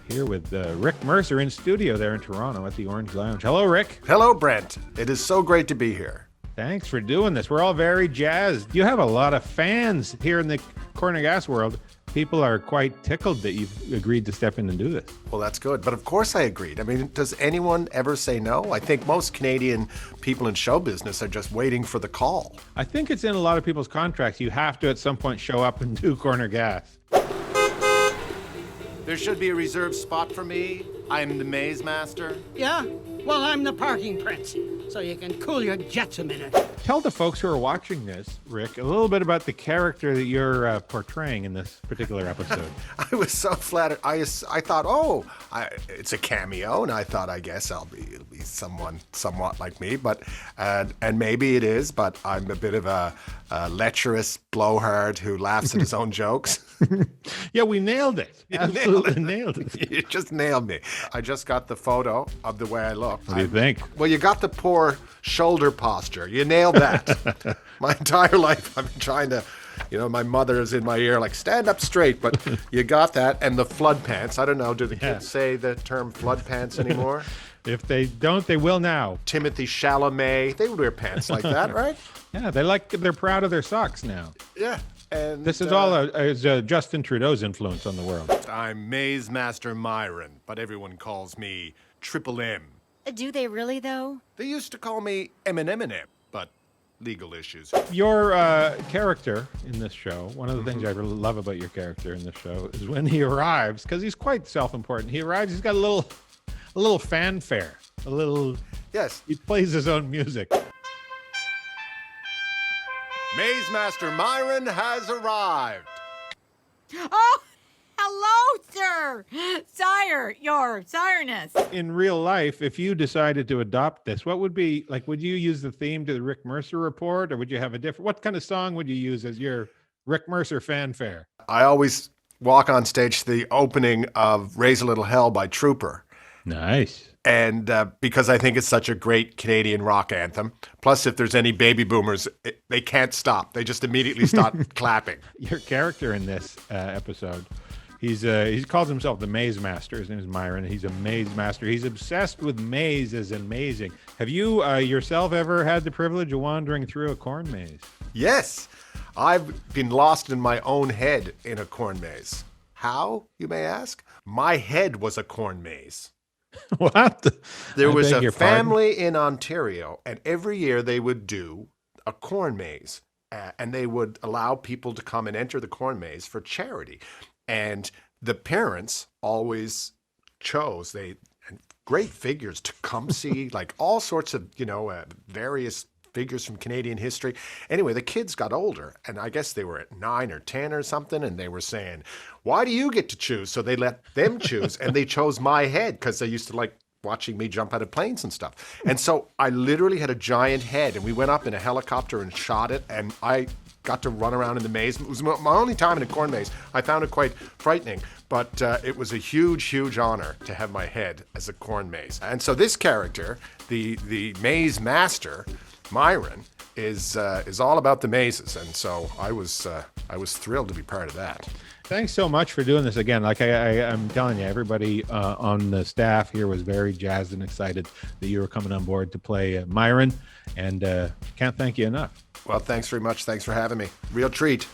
here with Rick Mercer in studio there in Toronto at the Orange Lounge. Hello, Rick. Hello, Brent. It is so great to be here. Thanks for doing this. We're all very jazzed. You have a lot of fans here in the corn and gas world. People are quite tickled that you've agreed to step in and do this. Well, that's good. But of course I agreed. I mean, does anyone ever say no? I think most Canadian people in show business are just waiting for the call. I think it's in a lot of people's contracts. You have to at some point show up and do corn or gas. There should be a reserved spot for me. I'm the maze master. Yeah? Well, I'm the parking prince, so you can cool your jets a minute. Tell the folks who are watching this, Rick, a little bit about the character that you're portraying in this particular episode. I was so flattered. I thought, it's a cameo, and I thought, I guess it'll be someone somewhat like me, but and maybe it is, but I'm a bit of a lecherous blowhard who laughs at his own jokes. Yeah, we nailed it. Absolutely nailed it. You just nailed me. I just got the photo of the way I look. What do you think? Well, you got the poor shoulder posture. You nailed that. My entire life I've been trying to, my mother is in my ear like, stand up straight, but you got that. And the flood pants. I don't know, do the kids say the term flood pants anymore? If they don't, they will now. Timothy Chalamet, they would wear pants like that, right? Yeah, they're proud of their socks now. Yeah. And this is all Justin Trudeau's influence on the world. I'm Maze Master Myron, but everyone calls me Triple M. Do they really, though? They used to call me Eminem, but legal issues. Your character in this show, one of the things I really love about your character in this show is when he arrives, because he's quite self-important. He arrives, he's got a little fanfare, Yes. He plays his own music. Maze Master Myron has arrived. Oh, hello, sir. Sire, your sireness. In real life, if you decided to adopt this, what would be, like, would you use the theme to the Rick Mercer Report, or would you have what kind of song would you use as your Rick Mercer fanfare? I always walk on stage to the opening of Raise a Little Hell by Trooper. Nice. And because I think it's such a great Canadian rock anthem. Plus, if there's any baby boomers, they can't stop. They just immediately start clapping. Your character in this episode, he calls himself the Maze Master. His name is Myron. He's a maze master. He's obsessed with mazes and mazing. Have you yourself ever had the privilege of wandering through a corn maze? Yes. I've been lost in my own head in a corn maze. How, you may ask? My head was a corn maze. What? There was a family in Ontario, and every year they would do a corn maze, and they would allow people to come and enter the corn maze for charity. And the parents always chose great figures to come see, like all sorts of, various figures from Canadian history. Anyway, the kids got older, and I guess they were at 9 or 10 or something, and they were saying, why do you get to choose? So they let them choose, and they chose my head because they used to like watching me jump out of planes and stuff. And so I literally had a giant head, and we went up in a helicopter and shot it, and I got to run around in the maze. It was my only time in a corn maze. I found it quite frightening, but it was a huge, huge honor to have my head as a corn maze. And so this character, the maze master, Myron, is all about the mazes, and so I was thrilled to be part of that. Thanks so much for doing this again. Like I'm telling you, everybody on the staff here was very jazzed and excited that you were coming on board to play Myron, and can't thank you enough. Well, thanks very much. Thanks for having me. Real treat.